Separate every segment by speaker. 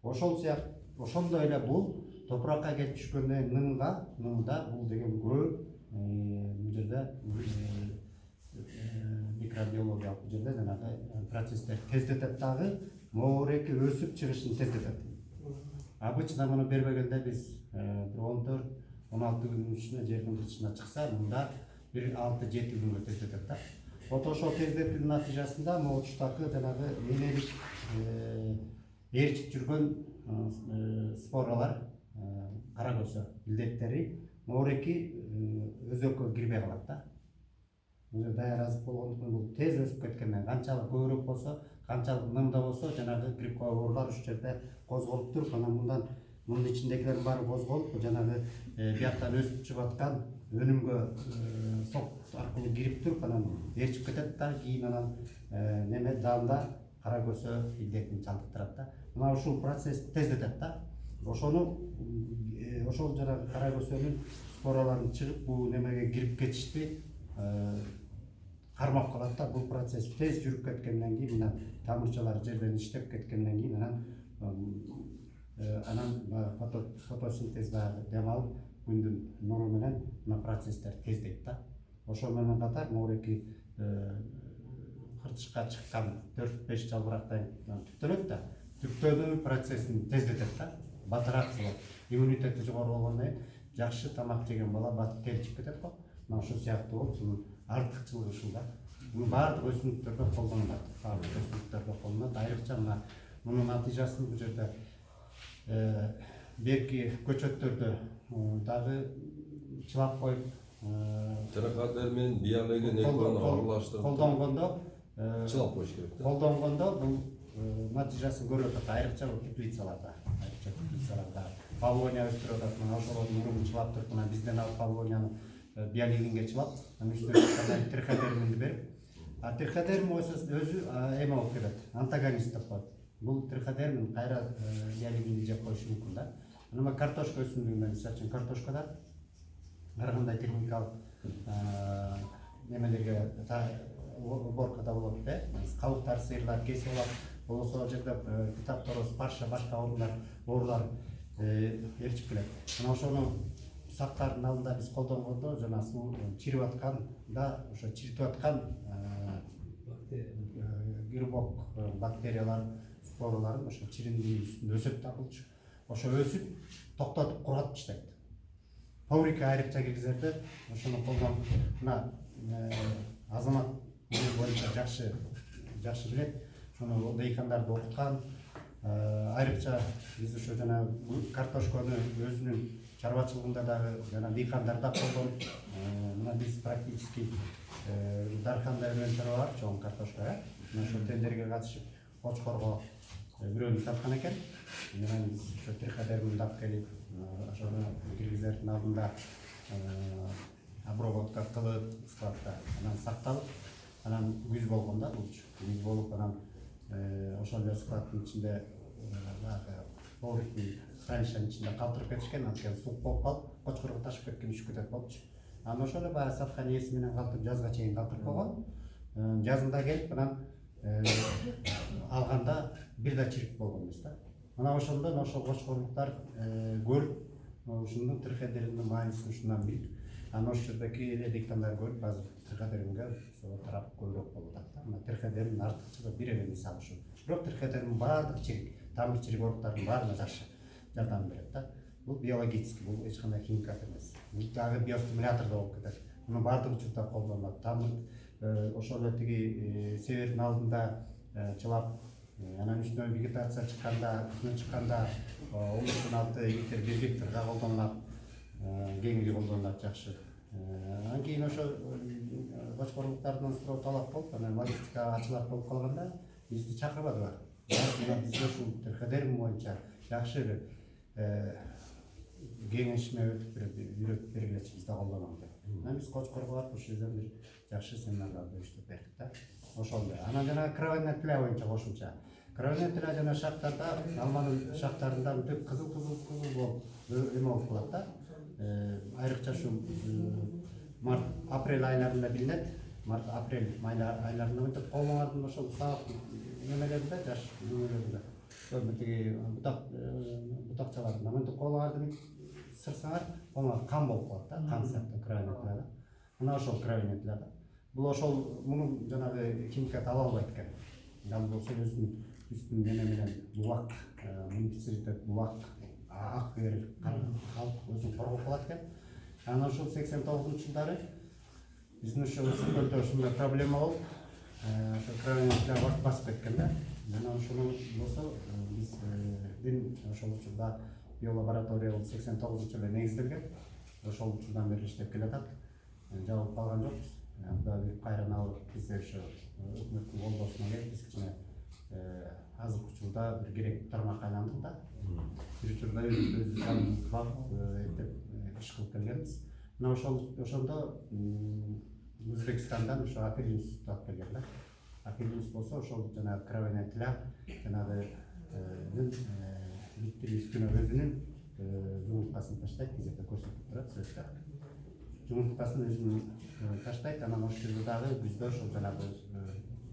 Speaker 1: Ошол сыяктуу ошондой эле бул топуракка келип түшкөндөн ныңда бул деген көп бул жерде микробиологиялык бул жерде жанагы процесстер тездетет дагы, моуреки өсүп чыгышын тездетет. Обычно муну бербегенде биз 14-16 күнүн ичинде жердин тышына чыкса, мында 6-7 күнгө тездетет да. Вот ошол тездетүүнүн натыйжасында могу учтагы жанагы энелик ээрчип жүргөн споралар, кара көсө илдеттери моуреки өзөккө кирбей калат да. Бул даяр болгондуктан бул тез өсүп кеткенден канчалык көбүрөөк болсо, канчалык нымда болсо, жанагы грибковый оорулар ушул жерде козголуп туруп, анан мунун ичиндегилердин баары козголуп, жанагы бияктан өсүп чыгып аткан өнүмгө сок аркылуу кирип туруп, анан ээрчип кетет да, кийин анан неме даамда кара көсө илдетин чалдыктырат да. Мына ушул процесс тездетет да. Ошол жанагы кара көсөнүн спораларын чыгып, бул немеге кирип кетишти кармап калат да. Бул процесс тез жүрүп кеткенден кийин, мына тамырчалар жерден иштеп кеткенден кийин, анан фотосинтезде дем алып, күндүн нуру менен мына процесстер тездейт да. Ошол менен катар моуреки кыртышка чыккан 4-5 жалбырактан түптөлөт да. Түптөнүү процессин тездетет да. Батыраак кылат. Иммунитети жогору болгондон кийин жакшы тамак жеген бала батып теричип кетет го. Мына ушул сыяктуу болуп, мунун артыкчылыгы ушул да. Муну баардык өсүмдүктөрдө колдонулат. Айрыкча мунун натыйжасын бул жерде берки көчөттөрдө дагы чылап коюп,
Speaker 2: трихадер менен биологин экөөнү аралаштырып
Speaker 1: колдонгондо
Speaker 2: чылап коюш керек да.
Speaker 1: Колдонгондо бул натыйжасын көрүп атат. Айрыкча теплицаларда, павлония өстүрүп атат. Мына ошолордун урумун чылап туруп, мына бизден алып павлонияны биолигинге чылап, анан үстүнө триходерминди берип, триходермин өзү эме болуп кетет, антагонист деп коет. Бул триходермин кайра биолигинди жеп коюшу мүмкүн да. Анан картошка өсүмдүгүндө, мисалы үчүн картошкада ар кандай техникалык немелерге уборкада болот да. Кабыктар сыйрылат, кесип алат, болбосо жерде фитоптороз, парша, башка оорулар ээрчип келет. Анан ошону сактардын алдында биз колдонгондо жана суу чирип атканда, ошо чиритип аткан грибок бактериялар, спораларын ошо чириндин үстүндө өсөт да. Ошо өсүп, токтотуп, кургатып таштайт. Фабрика айрыкча киргизерде ошону колдонуп, мына Азамат бул боюнча жакшы билет. Ошону дыйкандарды окуткан. Айрыкча биз ошо жана картошканы өзүнүн чарбачылыгында дагы жана дыйкандарда колдонуп, мына биз практически дарханда өрөөнтөр бар, чоң картошка. Мына ошол тендерге катышып, Кочкорго бирөөнү саткан экен. Анан биз ошо триходерминди алып келип, ошону киргизердин алдында обработка кылып, складта анан сакталып, анан күз болгондо, күз болуп, анан ошол эле складдын ичинде погребтин хранилищанын ичинде калтырып кетишкен, анткени суук болуп калып, Кочкорго ташып кеткен, үшүп кетет болчу. Анан ошол эле баягы саткан ээси менен калтырып, жазга чейин калтырып койгон. Жазында келип, анан алганда бир да чирик болгон эмес да. Мына ошондон ошол кочкорлуктар көрүп, ушундун триходерминдин маанисин ушундан билип, анан ошол жердеки эле дыйкандар көрүп, азыр триходерминге тарап көбүрөөк болуп атат да. Мына триходермин артыкчылыгы бир эле мисалы ушул. Бирок триходермин баардык чирик, тамыр чирик оруктардын баарына жакшы жардам берет да. Бул биологический, бул эч кандай химикат эмес. Бул дагы биостимулятор да болуп кетет. Муну баардык учурда колдонулат. Тамыр ошол эле тиги себердин алдында чылап, анан үстүнө вегетация чыкканда, үстүнө чыкканда, олуштун алты гектар, 1 гектарга колдонулат, кеңири колдонулат жакшы. Анан кийин ошо кочкорлуктардан суроо талап болуп, анан логистика ачылат болуп калганда бизди чакырбадылар. Бизге ушул триходермин боюнча жакшы бир кеңешме үйрөтүп бергилечи, бизде колдонолу деп. Анан биз Кочкорго барып, ошол жерден бир жакшы семинарларды өчтүп бердик да. Ошол эле. Анан жана кровяная тля боюнча кошумча. Кровяная тля жана шахтарда, алманын шахтарында мынтип кызыл болуп эме болуп калат да. Айрыкча ушул март-апрель айларында билинет. Март-апрель айларында мынтип колуңардын ошол саап немелеринде, жаш немелеринде ошо тиги бутакчаларында мынтип колуңарды сырсаңар ага кан болуп калат да, кан сыяктуу кровенятляда. Мына ошол кровенятляда. Бул ошол муну жанагы химикат ала албайт экен. Ал болсо өзүнүн үстүн менен булак, муниципалитет булак, ак бер калк өзүн коргоп калат экен. Анан ошол 89-жылдары биздин ошол Ысык-Көлдө ушундай проблема болуп, ошо кровенятля басып кеткен да. Жана ошону болсо биздин ошол учурда биолаборатория 89-жылы негизделген. Ошол учурдан бери иштеп келатат. Жабылып калган жокпуз. Кудай буйруп кайра бизде ошо өкмөттүн колдоосуна келип биз кичине азыркы учурда бир керектүү тармакка айландык да. Бир учурда өзүбүз жаныбызды багып эптеп иш кылып келгенбиз. Мына ошондо Өзбекстандан ошо Апеллинус алып келген да. Апеллинус болсо ошол жанагы кровенятля жанагы биттин үстүнө өзүнүн жумурткасын таштайт, бул жерде көрсөтүп турат сөздөр. Жумурткасын өзүнүн таштайт, анан ошол жерде дагы бизде ошол жанагы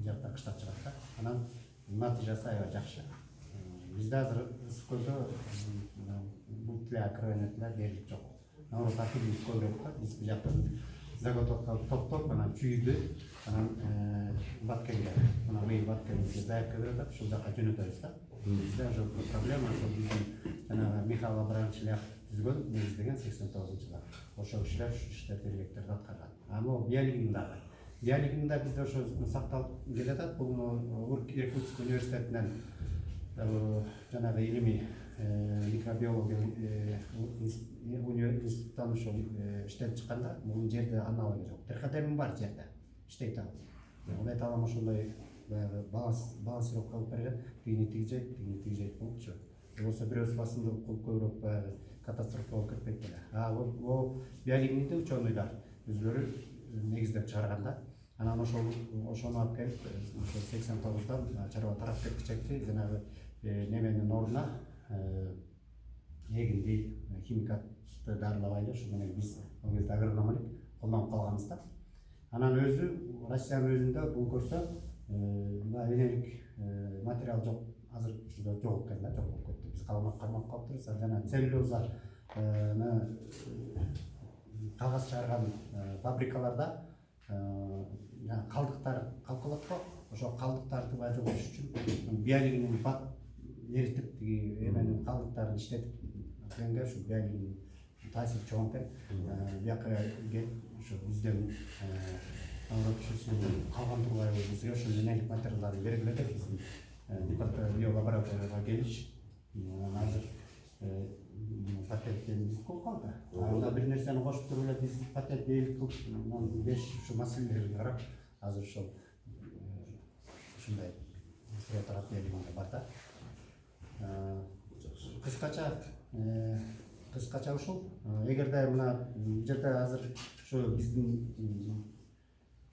Speaker 1: жакта кыштап чыгат да. Анан натыйжасы аябай жакшы. Бизде азыр Ысык-Көлдө бул кровенятля дээрлик жок. Наоборот, Апеллинус көбүрөөк да. Биз бул жактан заготовка топтоп, анан чүйдү, анан Баткенге, мына быйыл Баткенге заявка берип атат, ушул жака жөнөтөбүз да. Бизде ошол проблема, ошол биздин жанагы Михаил Абрамович Лях түзгөн, негиздеген 89-жылы. Ошол кишилер ушу иштерди, эргектерди аткарган. Ама биологиянын дагы. Биологиянын да бизде ошо сакталып келатат. Бул Иркутск университетинен жанагы илимий микробиология институттан ошол иштелип чыкканда, бул жерде аналогы жок. Триходерм бар жерде, иштейт ал. Ал айта алам, ошондой баягы балансировка кылып берген, тигини тиги жейт болупчу. Болсо бирөөсү басымды көбүрөөк баягы катастрофага кирип кетти. Бул биологиянын ученыйлар өзүлөрү негиздеп чыгарган да. Анан ошону алып келип, ошол 89-дан чарба тарап кетчекти, жанагы неменин ордуна эгинди химикатты дарылабайлы, ошо менен биз ал кезде агрономик колдонуп калганбыз да. Анан өзү Россиянын өзүндө бул көрсө мына энелик материал жок, азыр учурда жок экен да, жок болуп кетти. Биз кармап калыптырбыз. Жана целлюлоза кагаз чыгарган фабрикаларда калдыктар калкалат го, ошол калдыктарды жоготуш үчүн биологиянын эритип тиги эменин калдыктарын иштетип келгенге ушу биологиянын таасири чоң экен. Бияка келип ушу бизден калган турбайбы, бизге ошол энелик материалдарды бергиле деп биздин биолабораторияга келиш. Азыр патенттен биз кылып калды. Анда бир нерсени кошуп туруп эле биз патент ээлик кылып, беш ушу маселелерге карап, азыр ошол ушундай терапия бар да. Кыскача ушул. Эгерде мына жерде азыр ушу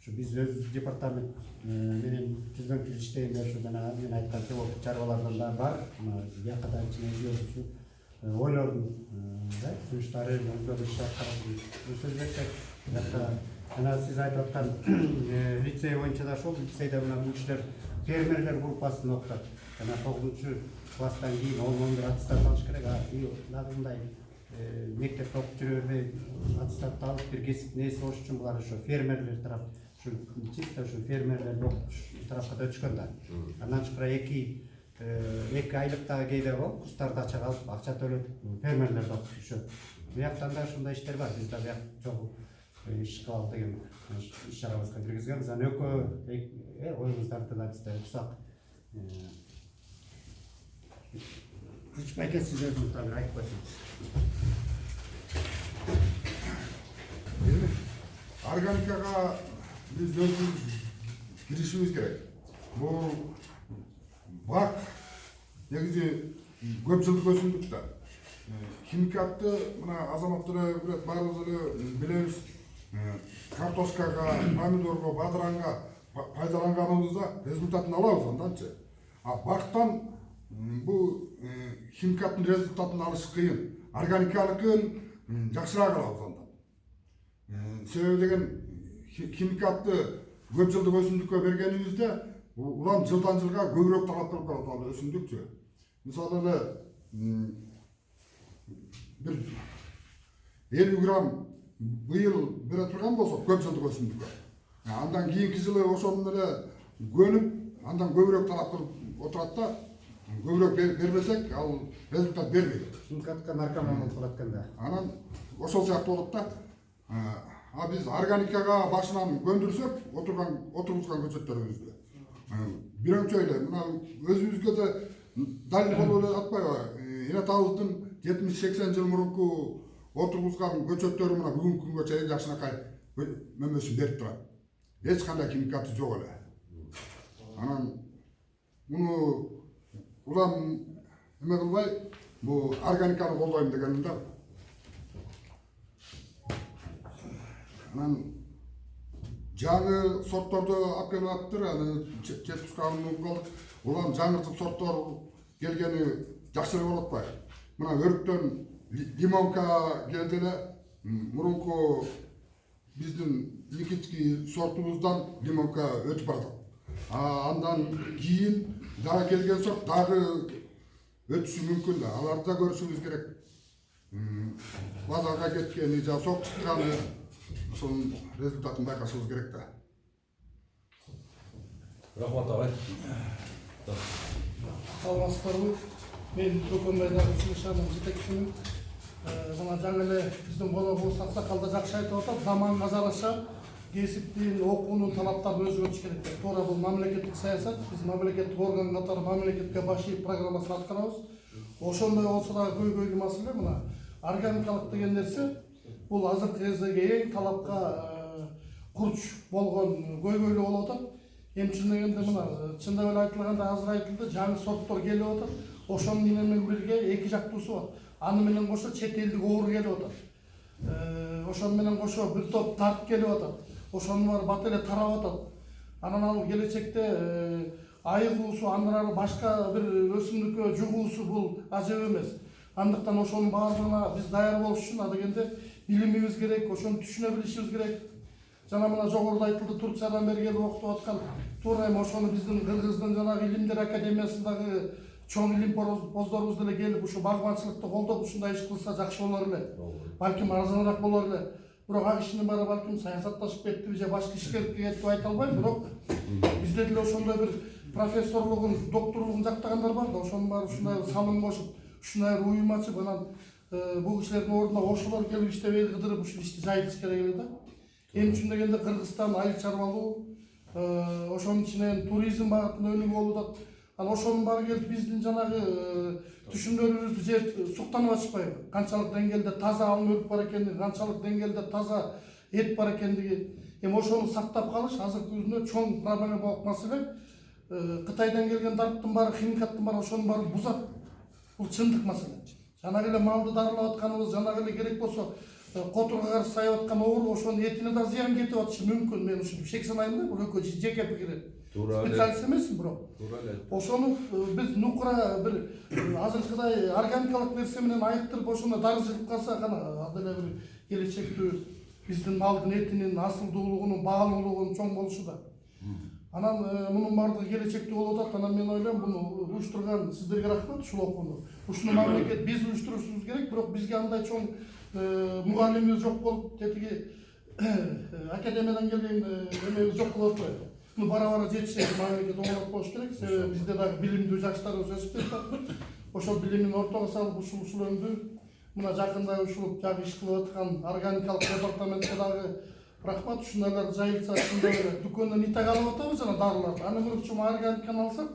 Speaker 1: биз өз департамент менен түздөн түз иштегенде ушу жана мен айткан пилоттук чарбалардан да бар. Бияка да ичине ойлордун сунуштары, өздөрү иш аткарып сөз берсек, жана сиз айтып аткан лицей боюнча да ошол лицейде мына бул кишилер фермерлер группасын окутат. Жана 9-класстан кийин 10-11 аттестат алыш керек. Дагы мындай мектепте окуп жүрө бербей аттестатты алып бир кесиптин ээси болуш үчүн булар ошо фермерлер тарап, чисто ушу фермерлерди окутуш тарапка да өтүшкөн да. Андан тышкары 2 айлыктагы кээде курстарды ача калып, акча төлөп фермерлерди окутушат. Бияктан да ушундай иштер бар. Биз да бияк чогуу иш кылалы деген иш чарабызга киргизгенбиз. Анан экөө оюңуздарды да бизде уксак. Байке, сиз өзүңүз да бир айтып койсоңуз.
Speaker 3: Органикага биз өзүбүз киришибиз керек. Бул бак негизи көп жылдык өсүмдүк да. Химикатты мына азаматтар баарыбыз эле билебиз. Картошкага, помидорго, бадыранга пайдаланганыбызда результатын алабыз анданчы. А бактан бул химикаттын результатын алыш кыйын. Органикалыкын жакшыраак алабыз андан. Себеби деген химикатты көп жылдык өсүмдүккө бергенибизде улам жылдан жылга көбүрөөк талап кылып калат ал өсүмдүкчү. мисалы эле бир 50 грамм быйыл бере турган болсок көп жылдык өсүмдүккө, андан кийинки жылы ошону эле көнүп, андан көбүрөөк талап кылып отурат да, көбүрөөк бербесек ал результат бербейт.
Speaker 1: Химкатка наркоман болуп калат экен да.
Speaker 3: Анан ошол сыяктуу болот да. А биз органикага башынан көндүрсөк, отургузган көчөттөрүбүздү бирөөчө эле мына өзүбүзгө да далил болуп эле атпайбы? Эне атабыздын 70-80 жыл мурунку отургузган көчөттөрү мына бүгүнкү күнгө чейин жакшынакай мөмөсүн берип турат. Эч кандай химикаты жок эле. Анан муну улам эме кылбай, бул органиканы колдойм дегеним да. Анан жаңы сортторду алып келип атыптыр, аны жеткизган калдык. Улам жаңыртып сорттор келгени жакшырак болот атпайбы? Мына өрүктөн лимонка келди эле, мурунку биздин никитский сортубуздан лимонка өтүп барат. Андан кийин дагы келген сорт дагы өтүшү мүмкүн да. Аларды да көрүшүбүз керек. Базарга кеткени, сок чыкканы, ошонун результатын байкашыбыз керек да.
Speaker 2: Рахмат агай.
Speaker 4: Саламатсыздарбы? Мен Көкөнбайдағы училищенин жетекчисимин. Мына жаңы эле биздин болобуз аксакалда жакшы айтып атат, заманга жараша кесиптин, окуунун талаптарын өзгөртүш керек деп. Туура бул мамлекеттик саясат, биз мамлекеттик орган катары мамлекетке баш ийип программасын аткарабыз. Ошондой болсо дагы көйгөйлүү маселе мына органикалык деген нерсе бул азыркы кездеги эң талапка курч болгон көйгөйлүү болуп атат. Эми чын дегенде мына чындап эле айтылганда азыр айтылды, жаңы сорттор келип атат. Ошонун менен бирге эки жактуусу бар. Аны менен кошо чет элдик оор келип атат. Ошону менен кошо бир топ тарт келип атат. Ошону бар бат эле тарап атат. Анан ал келечекте айыл уусу, андан башка бир өсүмдүккө жугуусу бул ажып эмес. Андыктан ошонун баардыгына биз даяр болуш үчүн адегенде билимибиз керек, ошону түшүнө билишибиз керек. Жана мына жогоруда айтылды, Турциядан бери келип окутуп аткан туура эми ошону биздин Кыргыздын жанагы илимдер академиясындагы чоң илимпоздорубуз деле келип ушу багбанчылыкты колдоп ушундай иш кылса жакшы болор эле. Балким арзаныраак болор эле. Бирок ал кишинин баары балким саясатташып кетиби же башка ишкерликке кетип айта албайм, бирок бизде деле ошондой бир профессорлугун, докторлугун жактагандар бар да, ошонун баары ушундай салым кошуп, ушундай уюм ачып, анан бул кишилердин ордуна ошолор келип иштебей кыдырып ушул ишти жайылтыш керек эле да. Эми үчүн дегенде Кыргызстан айыл чарбалуу, ошонун ичинен туризм багытында өнүгүү болуп атат. Анан ошонун баары келип биздин жанагы түшүмдөрүбүздү же суктанып атышпайбы? Канчалык деңгээлде таза алым өрүп бар экендиги, канчалык деңгээлде таза эт бар экендиги. Эми ошону сактап калыш азыркы күндө чоң проблема болуп маселе. Кытайдан келген дарттын баары, химикаттын баары ошонун баарын бузат. Бул чындык маселе. Жанагы эле малды дарылап атканыбыз, жанагы эле керек болсо которго каршы сайып аткан оору ошонун этине да зыян кетип атышы мүмкүн. Мен ушул шек санайм да, бул экөө жеке пикирим. Специалист эмесмин, бирок ошону биз нукура бир азыркыдай органикалык нерсе менен айыктырып ошону дары жыгып калсак, ана деле бир келечектүү биздин малдын этинин асылдуулугунун, баалуулугунун чоң болушу да. Анан мунун баардыгы келечектүү болуп атат. Анан мен ойлойм, буну уюштурган сиздерге рахмат, ушул окууну. Ушуну мамлекет биз уюштурушубуз керек, бирок бизге андай чоң мугалимибиз жок болуп, тетиги академиядан келген эмебиз жок болуп атпайбы? Буну бара-бара жетишет мамлекет оңолоп коюш керек, себеби бизде дагы билимдүү жаштарыбыз өсүп жатат. Ошол билимин ортого салып, ушул өңдү мына жакында ушул жагы иш кылып аткан органикалык департаментке дагы рахмат. Ушундайларды жайылтса, ушундай эле дүкөндөн итак алып атабыз жана дарыларды. Аны мүрүкчү органиканы алсак,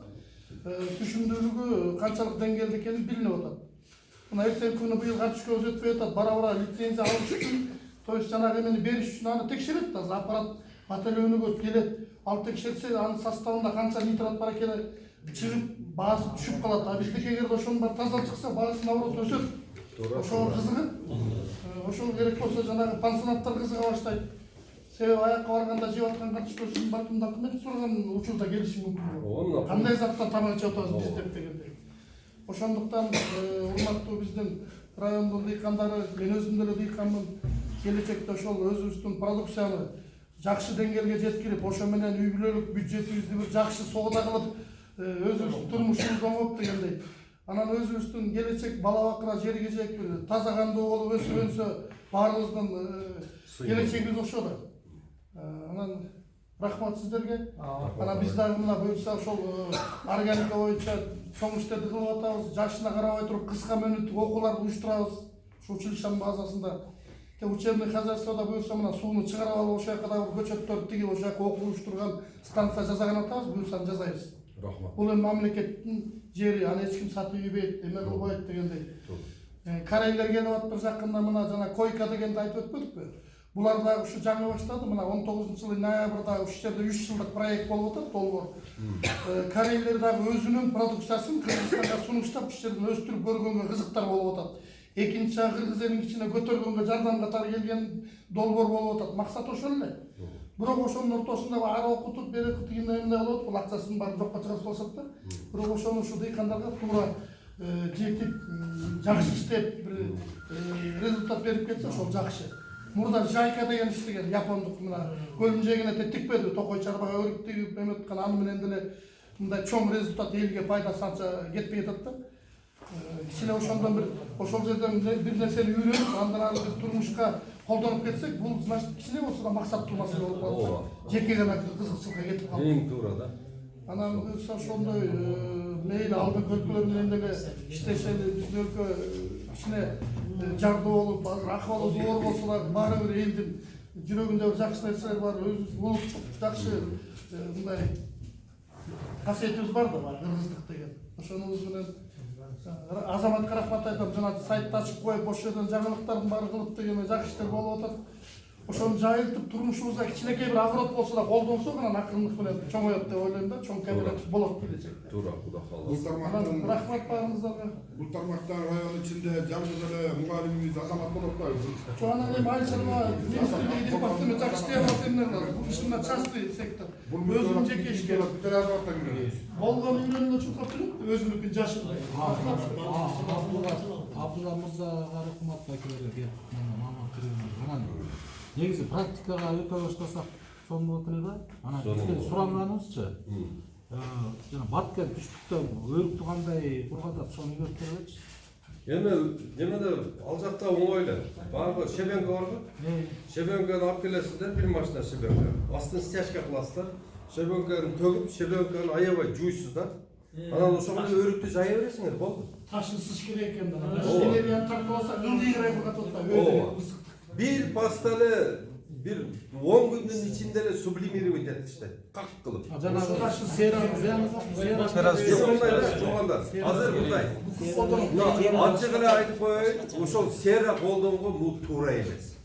Speaker 4: түшүмдүүлүгү канчалык деңгээлде экени билинип атат. Мына эртеңки күнү быйыл карточкабыз өтпөй атат, бара-бара лицензия алыш үчүн, то есть жанагы эмени бериш үчүн аны текшерет да, аппарат бателөнүгө келет. Ал текшерсе, анын составында канча нитрат бар экени чыгып, баасы түшүп калат. А биздики эгерде ошонун баары таза чыкса, баасы наоборот өсөт. Ошого кызыгып, ошого керек болсо жанагы пансионаттар кызыга баштайт. Себеби аякка барганда жеп аткан карточкасын балким документ сураган учурда келиши мүмкүн. Кандай заттан тамак ичип атабыз биз деп дегенде. Ошондуктан урматтуу биздин райондун дыйкандары, мен өзүм деле дыйканмын, келечекте ошол өзүбүздүн продукцияны жакшы деңгээлге жеткирип, ошо менен үй бүлөлүк бюджетибизди бир жакшы соода кылып, өзүбүздүн турмушубузду оңоп дегендей Анан өзүбүздүн келечек бала бакыра жергежек бир таза кандуу болуп өсүп өнсө баарыбыздын келечегибиз ошол да. Анан рахмат сиздерге. Анан биз дагы мына буюрса ошол органика боюнча чоң иштерди кылып атабыз. Жашына карабай туруп кыска мөөнөттүк окууларды уюштурабыз. Ушу училищенин базасында. Учебный хозяйствода буюрса мына сууну чыгарып алып ошол жака дагы көчөттөрдү тигип ошол жака окуу уюштурган станция жасаган атабыз. Буюрса жасайбыз.
Speaker 2: Рахмат.
Speaker 4: Бул эми мамлекеттин жери, аны эч ким сатып ийбейт, эме кылбайт дегендей. Корейлер келип атып жакында мына жана койка дегенди айтып өтпөдүкпү? Булар дагы ушу жаңы баштады. Мына 19-жылы ноябрда ушул жерде 3 жылдык проект болуп атат, долбоор. Корейлер дагы өзүнүн продукциясын Кыргызстанга сунуштап ушул жерден өстүрүп көргөнгө кызыктар болуп атат. Экинчи жагы кыргыз элинин ичине көтөргөнгө жардам катары келген долбоор болуп атат. Максат ошол эле. Бирок ошонун ортосунда ары окутуп, бери окутуп, эмне болуп атат, бул акчасын баарын жокко чыгарып салышат да. Бирок ошону ушу дыйкандарга туура жетип, жакшы иштеп, бир результат берип кетсе ошол жакшы. Мурда жайка деген иштеген япондук мына көлдүн жээгине тектикпеди, токой чарбага өрүк тигип эметкен, аны менен деле мындай чоң результат элге пайда санча кетпей атат да. Кичине ошондон бир ошол жерден бир нерсени үйрөнүп, андан ары бир турмушка колдонуп кетсек, бул значит кичине болсо да максаттуу маселе болуп калат. Жеке гана кызыкчылыкка кетип калат.
Speaker 2: Эң туура да.
Speaker 4: Анан буюрса ошондой мейли алдыңкы өлкөлөр менен деле иштешели, биздин өлкө кичине жардуу болуп, азыр акыбалы зоор болсо дагы баары бир элдин жүрөгүндө бир жакшы нерселер бар, өзүбүз улуттук жакшы мындай касиетибиз бар да, кыргыздык деген. Ошонубуз менен азаматка рахмат айтам. Жана сайтты ачып коюп, ошол жерден жаңылыктардын баары кылып деген жакшы иштер болуп атат. Ошону жайылтып турмушубузга кичинекей бир огород болсо да колдонсок, анан акырындык менен чоңоет деп ойлойм да, чоң кооператив болот келечекте.
Speaker 2: Туура, Кудай кааласа.
Speaker 4: Анан рахмат баарыңыздарга.
Speaker 3: Бул тармакта район ичинде жалгыз эле мугалимибиз азамат болуп атпайбы?
Speaker 4: Şu an hem Ayşe Ministrliği Departmanı Takştaya bahsedilirler. Bu işin çastı sektör. Özüm çekeşke. Volgan ürününde çok kapılıp özümlükün yaşında.
Speaker 5: Абдулла мырзага рахмат акелерге мама анан негизи практикага өтө баштасак сонун болот эле да. Анан бизден суранганыбызчы жана баткен түштүктөн өрүктү кандай кургатат, ошону үйрөтүп беребичи?
Speaker 2: Эми немеде ал жакта оңой эле. Баягы шебенка барбы? Шебенканы алып келесиздер, бир машина шебенка. Астын стяжка кыласыздар. Шебенканы төгүп, шебенканы аябай жуйсуздар. Анан ошого өрүктү жая бересиңер, болду.
Speaker 4: Taşın sıç керек endi. Şeneriyani tartılasa ылдый кырай кургатат.
Speaker 2: Bir pastale bir 10 gündün içinde de sublimировать etdi işte. Kalk kılıp.
Speaker 5: Жанагы сера
Speaker 2: Çoğanda. Hazır bunday. Açık ele aytıp koyayım. Ошол sera kolduğumda bu tuğra emez.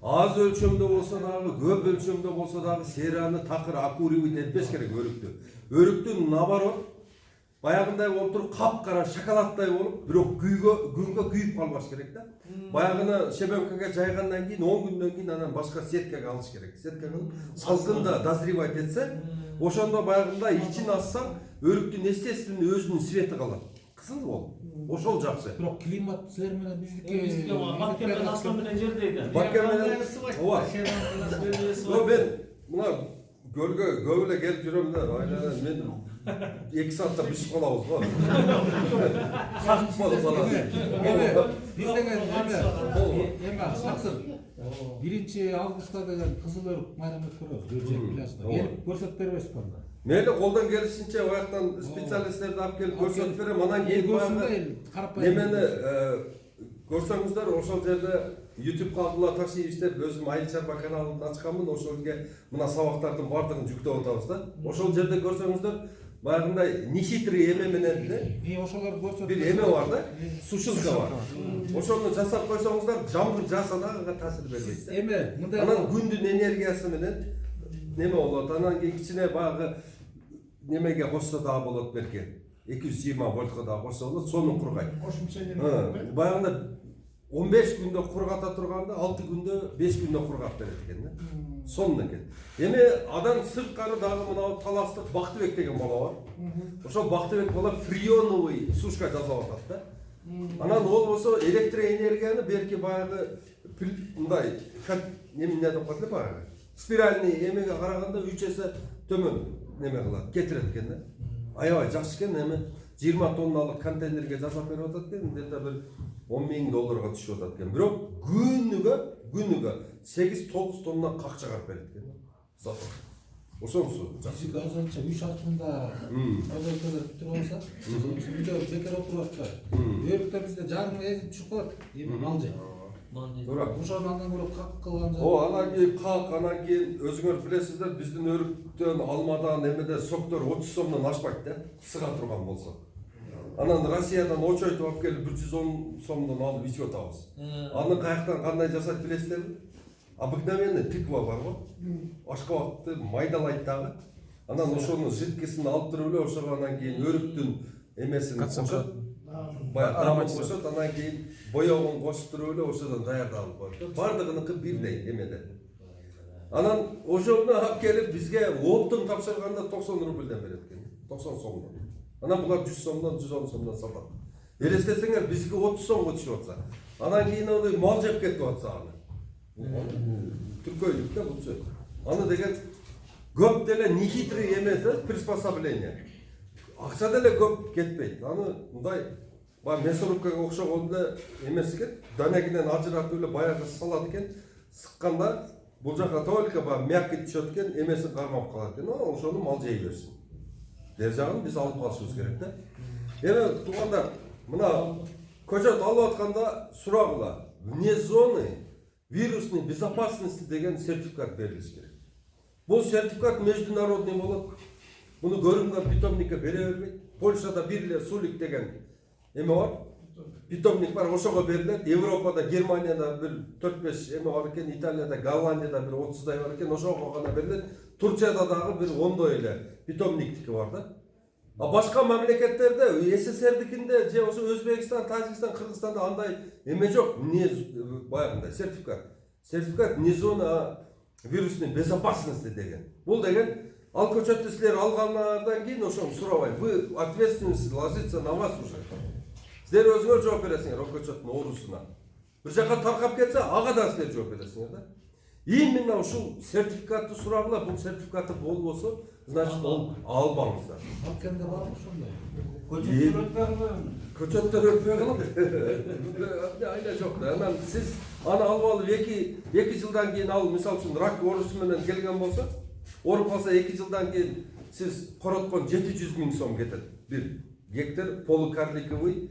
Speaker 2: Az ölçümde olsa dagı, көп ölçümde olsa dagı serani takır akkuривать etmеш керек өрүктү. Өрүктүн nabarot баягындай болуп туруп капкара шоколадтай болуп, бирок күнгө күйүп калбаш керек да. Баягыны шебенкага жайгандан кийин 10 күндөн кийин анан башка сеткага алыш керек. Сеткага салкында дозревать этсе, ошондо баягындай ичин assa, өрүктүн естественно өзүнүн свети калат. Кысыл болуп. Ошол жакшы.
Speaker 5: бирок климат силер менен биздики
Speaker 6: Баткен менен Аслан менен жердейди.
Speaker 2: Баткен менен ооба. Мен мына көлгө көп эле келип жүрөм да, айнала мен 2 саатта бишип калабыз го. Кактып болуп калат.
Speaker 5: Биз деген эме таксыр 1-августта деген кызыл өрүк майрам өткөрөбүз Бөлжек пляжда. Келип көрсөтүп бербейсизби анда?
Speaker 2: Мейли колдон келишинче ояктан специалисттерди алып келип көрсөтүп берем. Анан кийин немени көрсөңүздөр, ошол жерде YouTube Абдулла Такшиев иштеп өзүм Айыл Чарба каналын ачканмын. Ошол жерге мына сабактардын баардыгын жүктөп атабыз да. Ошол жерде көрсөңүздөр, баягындай нехитрый эме менен да.
Speaker 5: Ошолорду көрсөтүп
Speaker 2: Бир эме бар да, сушилка бар. Ошону жасап койсоңуздар, жамгыр жааса дагы таасир бербейт.
Speaker 5: эме мындай
Speaker 2: Анан күндүн энергиясы менен неме болот. Анан кийин кичине баягы немеге кошсо дагы болот берке. 220 вольтка дагы кошсо болот, сону кургайт. Баягында 15 күндө кургата турганда 6 күндө 5 күндө кургап берет экен да. Сонун экен. Эми адан сырткары дагы мына таластык Бактыбек деген бала бар. Ошол Бактыбек бала фреоновый сушка жасап атат да. Анан ол болсо электроэнергияны берки баягы мындай неме деп коет баягы. Спиральный эмеге караганда 3 эсе төмөн неме кылат, кетирет экен да. Аябай жакшы экен эми. 20 тонналык контейнерге жасап берип атат экен, где-то бир 10 000 долларга түшүп атат экен. Бирок күнүгө 8-9 тонна как чыгарып берет экен. Ошонусу
Speaker 5: Биздики азырынча үй шартында өлкөлөр бүтүрүп алса, үйдө бекер отуруп атпайбы. Өрүктөр бизде жарым эзип түшүп калат. Эми мал жейт.
Speaker 2: туура.
Speaker 5: Ошону андан көрө как кылган
Speaker 2: Анан кийин как, анан кийин өзүңөр билесиздер, биздин өрүктөн, алмадан, эмеде соктор 30 сомдон ашпайт да, сыга турган болсо. Анан Россиядан очойтуп алып келип 110 сомдон алып ичип атабыз. Аны каяктан кандай жасайт билесиздерби? Обыкновенный тыква бар го. Ашкабакты майдалайт дагы. Анан ошонун жидкисин алып туруп эле ошого анан кийин өрүктүн эмесин кошот. Баягы аромат кошот, анан кийин боёгун кошуп туруп эле ошодон даярдалып коет. Бардыгыныкы бирдей эмеде. Анан ошону алып келип бизге оптом тапшырганда 90 рубльден берет экен. 90 сомдон. Анан булар 100 сомдон, 110 сомдон сатат. Элестетсеңер биздики 30 сомго түшүп атса. Анан кийин аны мал жеп кетип атса аны. Түркөйлүк да бул сөз. Аны деген көп деле нехитрый эмес, приспособление. Акча деле көп кетпейт. Аны мындай баягы мясорубкага окшогон эле эмес экен. Данагинен ажыратып эле баягы салат экен. Сыкканда бул жака только баягы мякоть түшөт экен, эмесин кармап калат экен. Ошону мал жей берсин. Бер жагын биз алып калышыбыз керек да. Эми туугандар, мына көчөт алып атканда сурагыла. Вне зоны вирусной безопасности деген сертификат берилиш керек. Бул сертификат международный болот. Буну көрүнгөн питомникке бере бербейт. Польшада бир эле Сулик деген эме бар. Питомник бар, ошого берилет. Европада, Германияда бир 4-5 эме бар экен, Италияда, Голландияда бир 30дай бар экен, ошого гана берилет. Турцияда дагы бир 10дай эле питомниктики бар да. А башка мамлекеттерде, СССРдикинде же ошо Өзбекстан, Тажикстан, Кыргызстанда андай эме жок, не баягындай сертификат. Сертификат не зона вирусной безопасности деген. Бул деген ал көчөттү силер алгандан кийин ошону сурабай. Вы ответственность ложится на вас уже. Силер өзүңөр жооп бересиңер ал көчөттүн оорусуна. Бир жака таркап кетсе, ага да силер жооп бересиңер да. Именно ушул сертификатты сурагыла, бул сертификаты болбосо, значит ол албаңыздар.
Speaker 5: Алкенде бар ошондой.
Speaker 2: Көчөттөр өтпөй калат. Айла жок да. Анан сиз аны алып алып 2 жылдан кийин ал мисалы үчүн рак оорусу менен келген болсо, ооруп калса 2 жылдан кийин сиз короткон 700 000 сом кетет. Бир гектар полукарликовый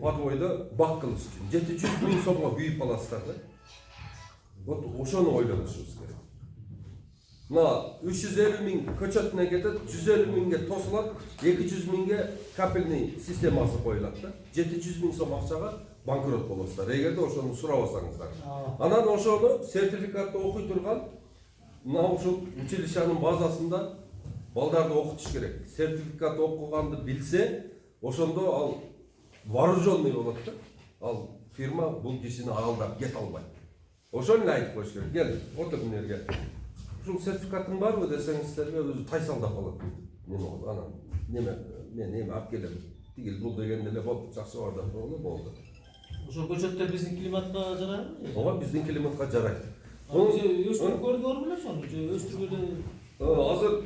Speaker 2: подвойдо бак кылыш үчүн 700 000 сомго күйүп каласыздар да. Вот ошону ойлонушубуз керек. Мына 350 000 көчөтүнө кетет, 150 000ге тосулат, 200 000ге капельный системасы коюлат да. 700 000 сом акчага банкрот болосуздар. Эгерде ошону сурабасаңыздар. Анан ошону сертификатты окуй турган мына ушул училищенин базасында балдарды окутуш керек. Сертификат окуганды билсе, ошондо ал вооруженный болот да. Ал фирма бул кишини алдап кете албайт. Ошону айтып коюш керек. Кел, отур мына жерге. Ушул сертификатың барбы десеңиздерге өзү тайсалдап калат. Неме болду? Анан неме мен эми алып келем. Тигил бул деген эле болуп жакшы бардап болду.
Speaker 6: Ошол көчөттөр биздин климатка жарайбы?
Speaker 2: Ооба, биздин климатка жарайт.
Speaker 6: Өстүрүп көрдүңөрбү беле ошону? Өстүргөдө
Speaker 2: Азыр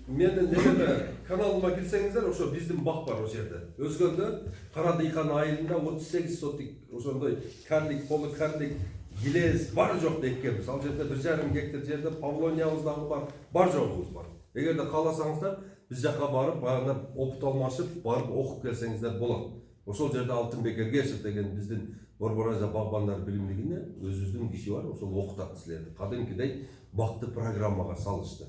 Speaker 2: менин неме каналыма кирсеңиздер, ошо биздин бак бар ошол жерде. Өзгөндө Кара Дыйкан айылында 38 сотик ошондой карлик, полукарлик, гилез бар жок эккенбиз. Ал жерде 1,5 гектар жерде павлониябыз дагы бар жогубуз бар. Эгерде кааласаңыздар, биз жака барып, баягы опыт алмашып, барып окуп келсеңиздер болот. Ошол жерде Алтынбек Эргешев деген биздин Борбораза багбандар билимдигине өзүбүздүн киши бар, ошол окутат силерди. Кадимкидей бакты программага салышты.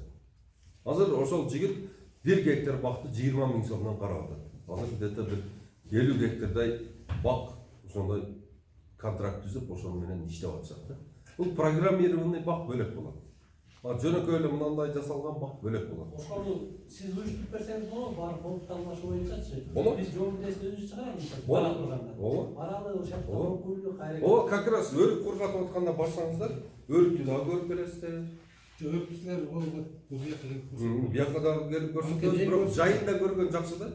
Speaker 2: Азыр ошол жигит 1 гектар бакты 20 000 сомдон карап атат. Азыр где-то бир 50 гектардай бак ошондой контракт түзүп, ошону менен иштеп атышат да. Бул программированный бак бөлөк болот. Жөнөкөй эле мындай жасалган бак бөлөк болот.
Speaker 6: ошону сиз уюштуруп берсеңиз болобу? Баары болуп талмашы боюнчачы.
Speaker 2: Болот.
Speaker 6: Биз жолдесин өзүбүз чыгарабыз.
Speaker 2: Болот.
Speaker 6: Бара турганда.
Speaker 2: Ооба.
Speaker 6: Баралы шарттуу көйлүк кайры.
Speaker 2: Ооба, как раз өрүк кургатып атканда барсаңыздар, өрүктү да көрүп бересиздер.
Speaker 5: Өкүлдөр болот. Бул жака
Speaker 2: Бияка да келип көрсөтөбүз, бирок жайында көргөн жакшы да.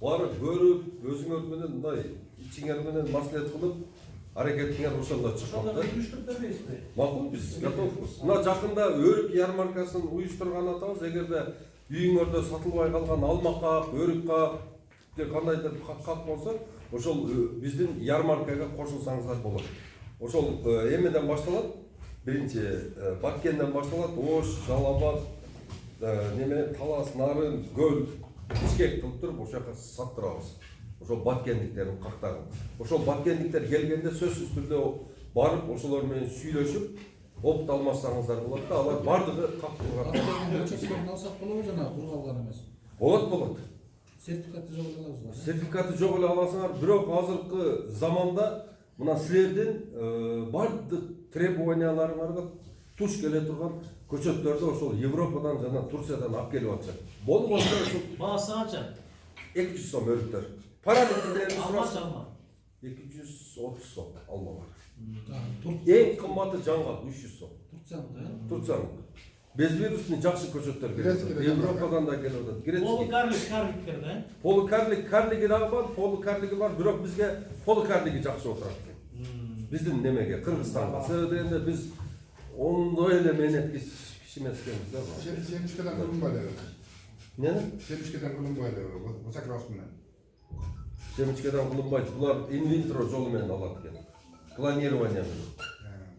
Speaker 2: Баары көрүп, өзүңөр менен мындай ичиңер менен маслихат кылып, аракетиңер ошондо чыкпак да.
Speaker 6: Уюштуруп бербейсизби?
Speaker 2: Макул, биз готовбуз. Мына жакында өрүк ярмаркасын уюштурган атабыз. Эгерде үйүңөрдө сатылбай калган алма кап, өрүк кап, кандайдыр хак болсо ошол биздин ярмаркага кошулсаңыздар болот. Ошол эмеден башталат. Биринчи Баткенден башталат. Ош, Жалал-Абад, неме Талас, Нарын, Көл, Бишкек кылып туруп ошол жака саттырабыз. Ошол баткендиктердин кактарын. Ошол баткендиктер келгенде сөзсүз түрдө барып ошолор менен сүйлөшүп, опыт алмашсаңыздар болот да. Алар бардыгы кактырган.
Speaker 5: Көчөттөрүн алсак болобу жана кургалган эмес.
Speaker 2: Болот.
Speaker 5: Сертификаты жок эле алабыз.
Speaker 2: Сертификаты жок эле аласыңар, бирок азыркы заманда мына силердин бардык требованияларыңарга туш келе турган көчөттөрдү ошол Европадан жана Турциядан алып келип атышат. Болгондо ошол
Speaker 6: Баасы канча?
Speaker 2: 200 сом өрүктөр. Параметрлерин
Speaker 6: Алма
Speaker 2: сурасаң
Speaker 6: чалма.
Speaker 2: 230 сом алма бар.
Speaker 5: Турция.
Speaker 2: Эң кымбаты жаңгак 300 сом.
Speaker 5: Турцияныкы.
Speaker 2: Турциянын. Безвирусный жакшы көчөттөр келет.
Speaker 3: Грецкий
Speaker 2: Европадан да келип атат. Грецкий.
Speaker 6: Полукарлик да?
Speaker 2: Полукарлиги дагы бар, полукарлиги бар, бирок бизге полукарлиги жакшы отурат экен. Биздин немеге, Кыргызстанга. Себеби дегенде биз ондой эле мээнеткич киши эмес экенбиз да.
Speaker 3: Семишкеден кылынбай эле.
Speaker 2: Эмне?
Speaker 3: Семишкеден кылынбай эле. Высокрас менен.
Speaker 2: Семичкеден кылынбайт. Булар инвитро жолу менен алат экен. Клонирование менен.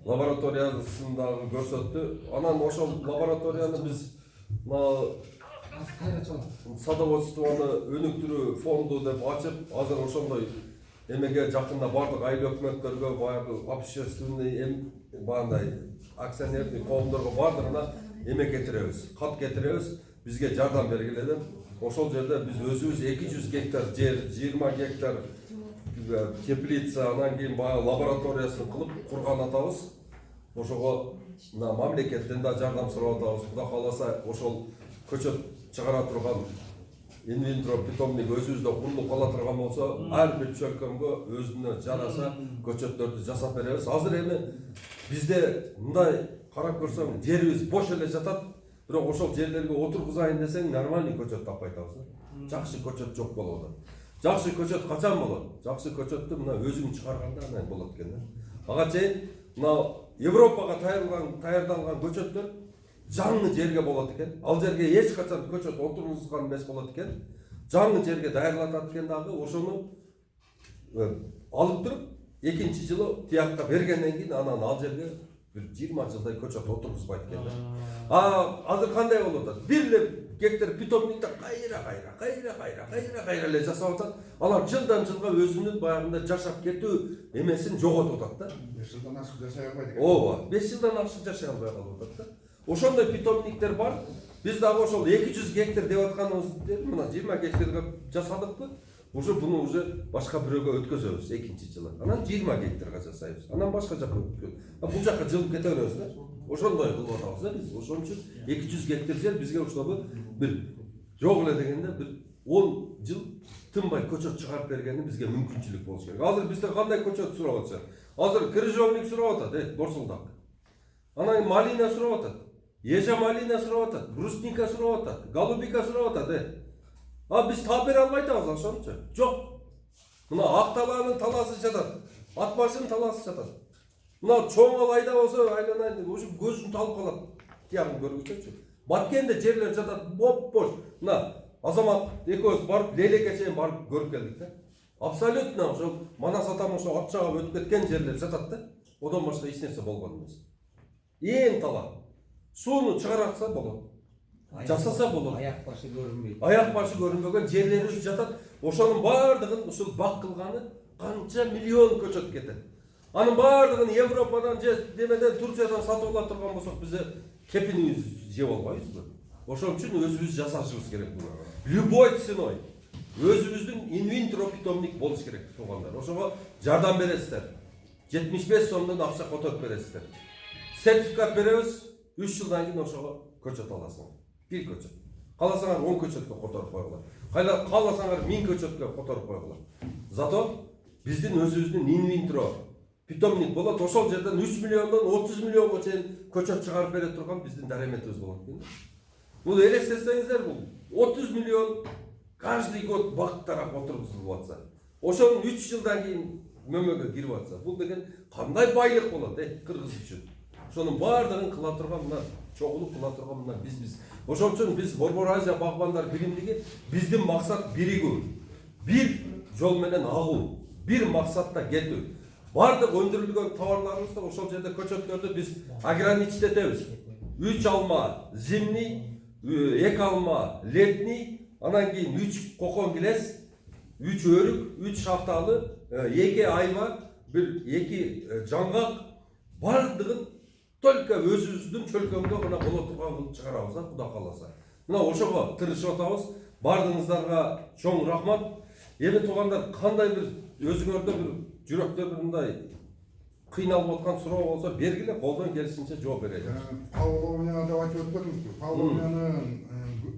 Speaker 2: Лабораториясындагы көрсөттү. Анан ошол лабораторияны биз садоводствону өнүктүрүү фонду деп ачып, азыр ошондой эмеге жакында бардык айыл өкмөттөргө, баягы общественный бандай акционерный коомдорго бардыгына эме кетиребиз, кат кетиребиз, бизге жардам бергиле деп. Ошол жерде биз өзүбүз 200 гектар жер, 20 гектар теплица, анан кийин баягы лабораториясын кылып курган атабыз. Ошого мамлекеттен да жардам сурап атабыз. Кудай кааласа ошол көчөт чыгара турган инвитро питомник өзүбүздө курулуп кала турган болсо, ар бир чөлкөмгө өзүнө жараша көчөттөрдү жасап беребиз. Азыр эми бизде мындай карап көрсөң жерибиз бош эле жатат, бирок ошол жерлерге отургузайын десең нормальный көчөт таппай атабыз. Жакшы көчөт жок болуп атат. Жакшы көчөт качан болот? Жакшы көчөттү мына өзүң чыгарганда анан болот экен. Ага чейин мына Европага даярдалган көчөттөр жаңы жерге болот экен. Ал жерге эч качан көчөт отургузган эмес болот экен. Жаңы жерге даярдалат экен дагы, ошону алып туруп, экинчи жылы тиякка бергенден кийин анан ал жерге бир 20 жылдай көчөт отургузбайт экен. Азыр кандай болуп атат? Бир эле гектар питомникте кайра эле жасап атат. Алар жылдан жылга өзүнүн баягында жашап кетүү эмесин жоготуп атат да.
Speaker 3: 5 жылдан ашык жашай албайт экен.
Speaker 2: Ооба, 5 жылдан ашык жашай албай калып атат да. Ошондой питомниктер бар. Биз дагы ошол 200 гектар деп атканыбызды мына 20 гектарга жасадыкпы? Уже буну уже башка бирөөгө өткөзөбүз экинчи жылы. Анан 20 гектарга жасайбыз. Анан башка жака өткөзөбүз. Бул жака жылып кете беребиз да. Ошондой кылып атабыз да биз. Ошон үчүн 200 гектар жер бизге оштобу бир жок эле дегенде бир 10 жыл тынбай көчөт чыгарып бергени бизге мүмкүнчүлүк болуш керек. Азыр бизде кандай көчөт сурап атышат? Азыр крыжовник сурап атат, борсулдак. Анан малина сурап атат. Ежа малина сурап атат, брусника сурап атат, голубика сурап атат. Биз таап бере албай атабыз ошончо. Жок. Мына ак талаанын талаасы жатат, ат башынын талаасы жатат. Мына чоң алайда болсо айланайын деп ошо көзүн талып калат. Тиягын көргүзсөчү. Баткенде жерлер жатат боп-бош. Мына Азамат экөөбүз барып Лейлекке чейин барып көрүп келдик да. Абсолютно ошо Манас атам ошо ат чагып өтүп кеткен жерлер жатат да. Одон башка эч нерсе болгон эмес. Эң талап. Сууну чыгаратса болот. Жасаса болот.
Speaker 7: Аяк башы көрүнбөйт.
Speaker 2: Аяк башы көрүнбөгөн жерлерибиз жатат. Ошонун баардыгын ушул бак кылганы канча миллион көчөт кетет. Анын баардыгын Европадан же демеден Турциядан сатып ала турган болсок бизе кепинибиз жеп албайбызбы? Ошон үчүн өзүбүз жасашыбыз керек бул. Любой ценой өзүбүздүн инвитро питомник болуш керек туугандар. Ошого жардам бересиздер. 75 сомдон акча которуп бересиздер. Сертификат беребиз. 3 жылдан кийин ошого көчөт аласың. Бир көчөт. Кааласаңар 10 көчөткө которуп койгула. Кааласаңар 1000 көчөткө которуп койгула. Зато биздин өзүбүздүн инвитро питомник болот. Ошол жерден 3 миллиондон 30 миллионго чейин көчөт чыгарып бере турган биздин дареметибиз болот экен. Бул элестетсеңиздер бул 30 миллион каждый год бак тарап отургузулуп атса. Ошонун 3 жылдан кийин мөмөгө кирип атса, бул деген кандай байлык болот кыргыз үчүн. Ошонун баардыгын кыла турган мына чогулуп кыла турган мына биз. Ошон үчүн биз Борбор Азия багбандар биримдиги биздин максат биригүү. bir жол менен агуу, bir maksatта кетүү. Бардык өндүрүлгөн товарларыбызды ошол жерде көчөттөрдү биз ограничтетебиз. 3 алма зимний, 2 алма летний, анан кийин 3 кокон килес, 3 өрүк, 3 шафталы, 2 айва, 2 жаңгак, бардыгын только өзүбүздүн чөлкөмгө гана боло турган кылып чыгарабыз да, Кудай кааласа. Мына ошого тырышып атабыз. Бардыгыңыздарга чоң рахмат. Эми туугандар, кандай бир өзүңөрдө бир жүрөктө бир мындай кыйналып аткан суроо болсо бергиле, колдон келишинче жооп берели.
Speaker 3: Павловняны деп айтып өтпөдүңүзбү? Павловнянын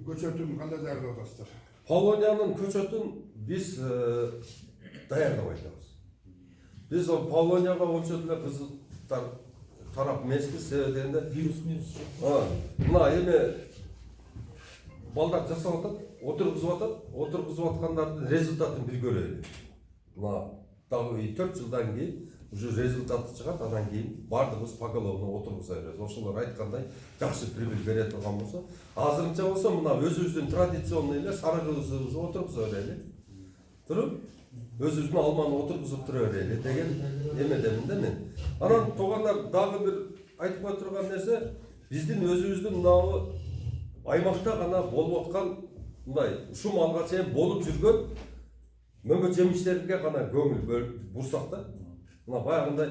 Speaker 3: көчөтүн кандай даярдап атасыздар?
Speaker 2: Павловнянын көчөтүн биз даярдап атабыз. Биз Павловняга ончо деле кызыктар тарап эмеспиз, себеби дегенде
Speaker 5: вирус жоқ.
Speaker 2: мына эми балдар жасап атат, отургузуп аткандардын результатын бир көрөлү. Мына дагы 4 жылдан кийин уже результаты чыгат, андан кийин бардыгыбыз поголовно отургуза беребиз. Ошолор айткандай жакшы прибыль бере турган болсо, азырынча болсо мына өзүбүздүн традиционный эле сары кызыбызды отургуза берели. Туруп, өзүбүздүн алманы отургузуп тура берели деген эмедемин да мен. Анан туугандар дагы бир айтып кое турган нерсе, биздин өзүбүздүн мына аймакта гана болуп аткан мындай ушул малга чейин болуп жүргөн мөңгө жемиштерге гана көңүл бурсак да. Мына баягындай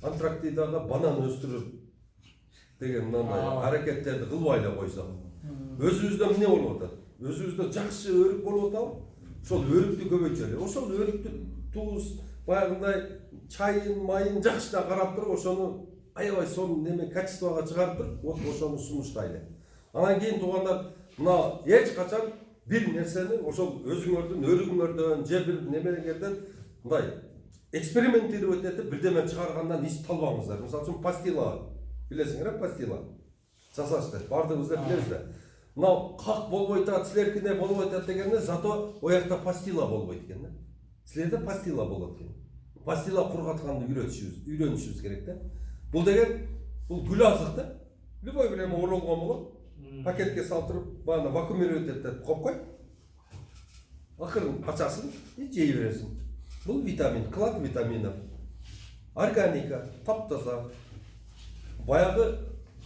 Speaker 2: Антарктидага банан өстүрүп деген мындай аракеттерди кылбай эле койсок. Өзүбүздө эмне болуп атат? Өзүбүздө жакшы өрүк болуп атабы? Ошол өрүктү көбөйтөлү. Ошол өрүктү туз, баягындай чайын, майын жакшыда карап туруп, ошону аябай сонун неме качествого чыгарып туруп, вот ошону сунуштайлы. Анан кийин туугандар, мына эч качан бир нерсени ошол өзүңөрдүн өрүгүңөрдөн же бир немелерден мындай экспериментировать этип бирдеме чыгаргандан ич талбаңыздар. Мисалы үчүн пастила, билесиңер, пастила жасашты. Бардыгыбыз да билебиз да. Мына как болбойт атат, силеркине болбойт атат дегенде, зато оякта пастила болбойт экен да. Силерде пастила болот экен. Пастила кургатканды үйрөнүшүбүз керек да. Бул деген, бул гүл азык да. Любой время оролгон болот. Пакетке салып туруп, бана вакуумировать этип коюп кой. Акырын ачасың, жей бересиң. Бул витамин, клад витаминов. Органика, таптаза. Баягы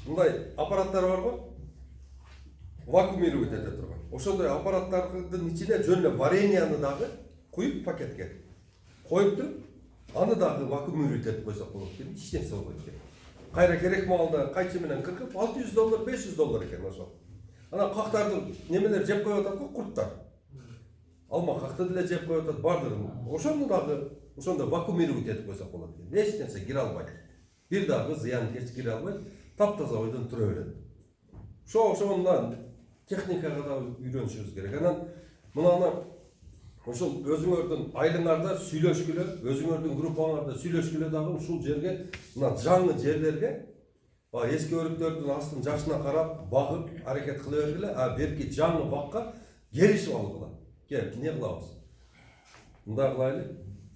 Speaker 2: мындай аппараттар бар го. Вакуумировать ете турган. Ошондой аппараттардын ичине жөн эле вареньяны дагы куюп пакетке коюп туруп, аны дагы вакуумировать этип койсок болот экен. Эч нерсе болбойт экен. Кайра керек маалда кайчы менен кыркып $600, $500 экен ошол. Анан кактардын немелер жеп коюп атат го, курттар. Алма какты деле жеп коюп атат, бардыгын. Ошону дагы ошондо вакуумировать этип койсок болот экен. Эч нерсе кире албайт. Бир дагы зыянкеч кире албайт, таптаза бойдон тура берет. Ошондон техникага да үйрөнүшүбүз керек. Анан мына ошол өзүңөрдүн айылыңарда сүйлөшкүлө, өзүңөрдүн группаңарда сүйлөшкүлө дагы ушул жерге, мына жаңы жерлерге, эски өрүктөрдүн астын жашына карап, багып, аракет кыла бергиле, берки жаңы бакка келишип алгыла. Кел, эмне кылабыз? Мындай кылайлы,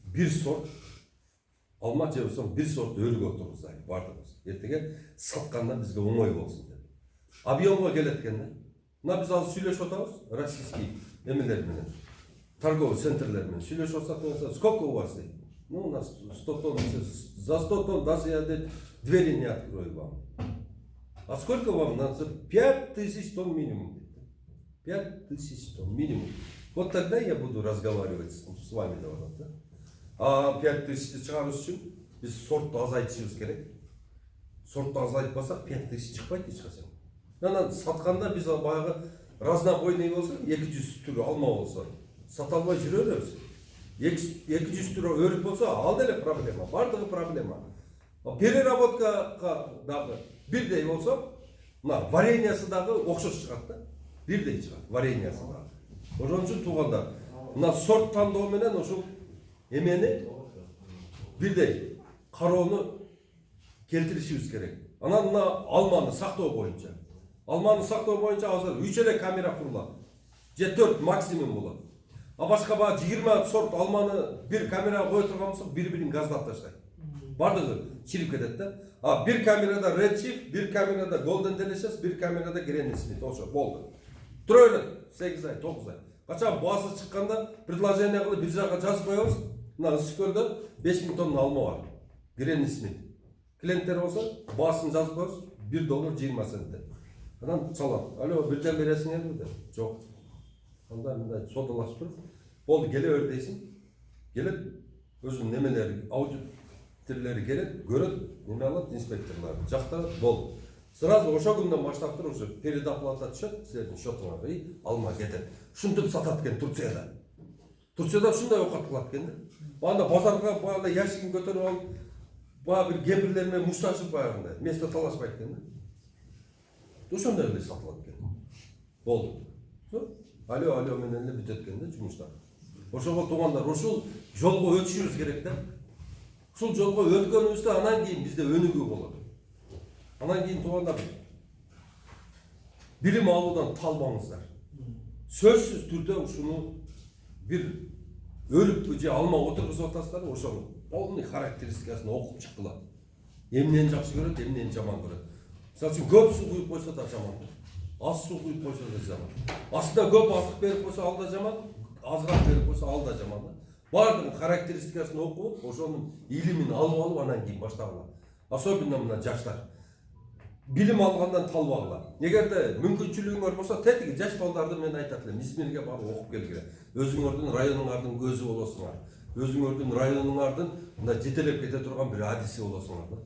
Speaker 2: бир сорт алма же болсо бир сорт өрүк отургузайлы бардыгыбыз. Эртеге сатканда бизге оңой болсун деп. Объемго келет экен да. Мына биз азыр сүйлөшүп атабыз, российский эмелер менен. Торговый центрлер менен сүйлөшүп атсак, сколько у вас? Ну, у нас 100 тонн, за 100 тонн даже я двери не открою вам. А сколько вам надо? 5000 тонн минимум. 5000 тонн минимум. Вот тогда я буду разговаривать с вами. Да? А 5000 чыгарыш үчүн биз сортты азайтышыбыз керек. Сортты азайтпасак 5000 чыкпайт эч качан. Анан сатканда биз баягы разнобойный болсо, 200 түрү алма болсо, сата албай жүрө беребиз. 200 түрү өрүк болсо, ал деле проблема, бардыгы проблема. Переработкага дагы бирдей болсо, мына вареньясы дагы окшош чыгат да. Бирдей чыгат, вареньясы дагы. Ошон үчүн туугандар, мына сорт тандоо менен ошол эмени бирдей кароону келтиришибиз керек. Анан мына алманы сактоо боюнча. Алманы сактоо боюнча азыр 3 эле камера курулат. Же 4 максимум болот. А башка баа 20 сорт алманы бир камерага кое турган болсок, бири-бирин газдап таштайт. Бардыгы чирип кетет да. А бир камерада Red Chief, бир камерада Golden Delicious, бир камерада Granny Smith. Ошо болду. Тура берет 8 ай, 9 ай. Качан баасы чыкканда предложение кылып бир жакка жазып коебуз. Мына Ысыкөлдө 5000 тонна алма бар. Гренни Смит. Клиенттер болсо баасын жазып коебуз $1.20 деп. Анан салат. Алло, бирден бересиңерби деп. Жок. Анда мындай содалашып туруп, болду келе бер дейсиң. Келет, өзүнүн немелери, аудиторлери келет, көрөт, неме алат, инспекторлар. Жакта бол. Сразу ошо күндөн баштап туруп уже передоплата түшөт, силердин счетуңарга и алма кетет. Ушинтип сатат экен Турцияда. Турцияда ушундай оокат кылат экен да. Анда базарга баягы ящигин көтөрүп алып, баягы бир кемпирлер менен мушташып баягындай, место талашпайт экен да. Ошондой эле сатылат экен. Болду. Алло менен эле бүтөт экен да жумуштар. Ошого туугандар, ушул жолго өтүшүбүз керек да. Ушул жолго өткөнүбүздө анан кийин бизде өнүгүү болот. Анан кийин туугандар, билим алуудан талбаңыздар. Сөзсүз түрдө ушуну бир өрүппү же алма отургузуп атасыздар, ошону полный характеристикасын окуп чыккыла. Эмнени жакшы көрөт, эмнени жаман көрөт. Мисалы үчүн көп суу куюп койсо да жаман. Аз суу куюп койсо да жаман. Астына көп азык берип койсо ал да жаман, азыраак берип койсо ал да жаман. Бардыгын характеристикасын окуп, ошонун илимин алып анан кийин баштагыла. Особенно мына жаштар. Билим алгандан талбагыла. Эгерде мүмкүнчүлүгүңөр болсо, тетиги жаш балдарды мен айтат элем, Измирге барып окуп келгиле. Өзүңөрдүн районуңардын көзү болосуңар. Өзүңөрдүн районуңардын мына жетелеп кете турган бир адиси болосуңар да.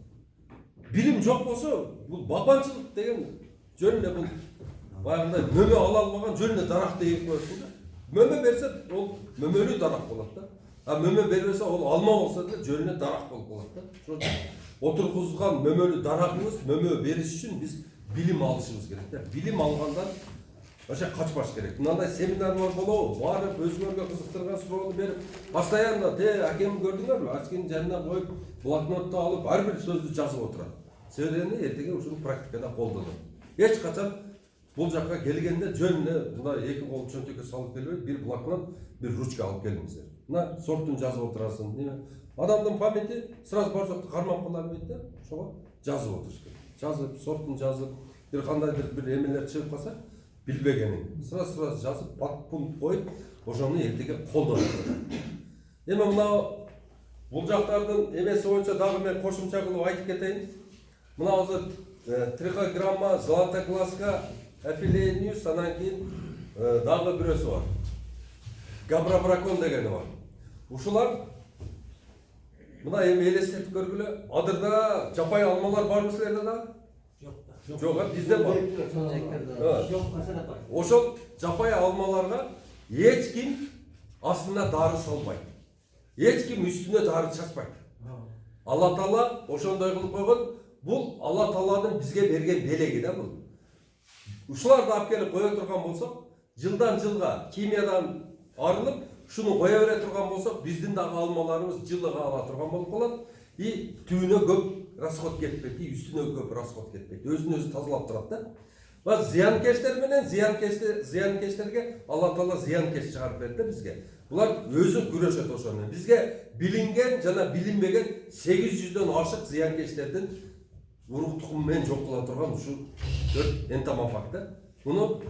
Speaker 2: Билим жок болсо, бул багбанчылык деген жөн эле бул баягындай мөмө ала албаган жөн эле даракты эгип коесуң да. Мөмө берсе, ол мөмөлүү дарак болот да. А мөмө бербесе, ол алма болсо да жөн эле дарак болуп калат да. Ошо отургузган мөмөлүү дарагыбыз мөмө бериш үчүн биз билим алышыбыз керек да. Билим алгандан ошо качпаш керек. Мындай семинарлар болобу? Барып өзүңөргө кызыктырган суроону берип, постоянно акем көрдүңөрбү? Ачкенин жанына коюп, блокнотто алып, ар бир сөздү жазып отурат. Себеби эртеге ушуну практикада колдонот. Эч качан бул жакка келгенде жөн эле мындай эки кол чөнтөккө салып келбей, бир блокнот, бир ручка алып келиңиздер. Мына сортун жазып отурасың, неме? Адамдын памяти сразу бар жокто кармап кала берет да, ошого жазып отуруш керек. Жазып, сортун жазып, бир кандайдыр бир эмелер чыгып калса, билбегенин сразу жазып, пункт коюп, ошону эртеге колдонот. Эми мына бул жактардын эмеси боюнча дагы мен кошумча кылып айтып кетейин. Мына азыр трихограмма, златоглазка, афилениус, анан кийин дагы бирөөсү бар. Габрабракон дегени бар. Ушулар мына эми элестетип көргүлө, адырда жапай алмалар барбы силерде да? Жок, бизде бар. Ошол жапай алмаларга эч ким астына дары салбайт. Эч ким үстүнө дары чачпайт. Алла Таала ошондой кылып койгон. Бул Алла Тааланын бизге берген белеги да бул. Ушуларды алып келип кое турган болсок, жылдан жылга химиядан арылып, шуну кое бере турган болсок, биздин дагы алмаларыбыз жылыга ала турган болуп калат. И түбүнө көп расход кетпейт, и үстүнө көп расход кетпейт. Өзүн-өзү тазалап турат да. Бак зыянкечтер менен зыянкечтерге Алла Таала зыянкеч чыгарып берди бизге. Булар өзү күрөшөт ошо менен. Бизге билинген жана билинбеген 800дөн ашык зыянкечтердин урук тукуму менен жок кыла турган ушу 4 энтомофаг да. Муну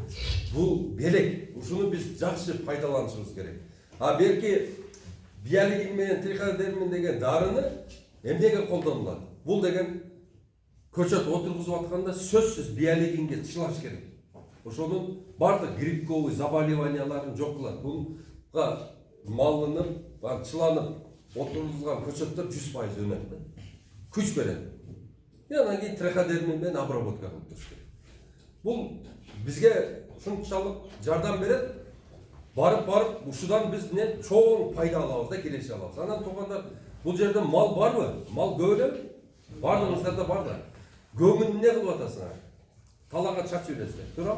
Speaker 2: бул белек. Ушуну биз жакшы пайдаланышыбыз керек. А берки биологин менен триходермин деген дарыны эмнеге колдонулат? Бул деген көчөт отургузуп атканда сөзсүз биологинге чылаш керек. Ошонун бардык грибковый заболеванияларын жок кылат. Буга малынып, чыланып отургузган көчөттөр 100% өнөт да. Күч берет. Анан кийин триходермин менен обработка кылып туруш керек. Бул бизге ушунчалык жардам берет. Барып ушудан биз не чоң пайда алабыз да, келеши алабыз. Анан туугандар, бул жерде мал барбы? Мал көп эле? Бардыгыңыздарда бар да. Көңүн эмне кылып атасыңар? Талага чачып бересиңер. Туура?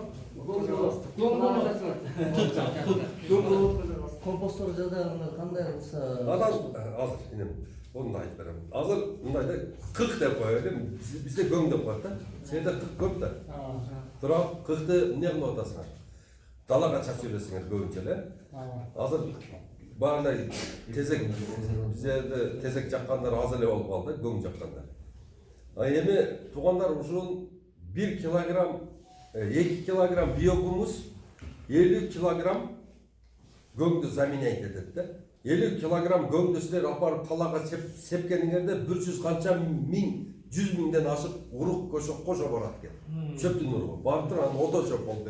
Speaker 6: Компостор жадагында кандай кылса?
Speaker 2: Азыр инем. Onu da ayıp verem. Azır bunday da 40 деп koyalım. Bizde göm деп koyat da. Sende 40 көп da. Tura 40'ı ne kılıp atasınlar? Dalaga çak söylesinger göğünçeler. Azır bağırda tezek, bize de tezek jakkanlar azale olup kaldı, göğün jakkanlar. Emi tuğanlar uşun 1 kilogram, 2 kilogram biyogumuz 50 kilogram көңді заменять етеді да. 50 килограмм көңді сілер апарып талаға сепкеніңерде 100 қанша мың, 100 мыңден ашып ұруқ көші қоша барады екен. Шөптің ұруғы. Барып тұрған ота шөп болды.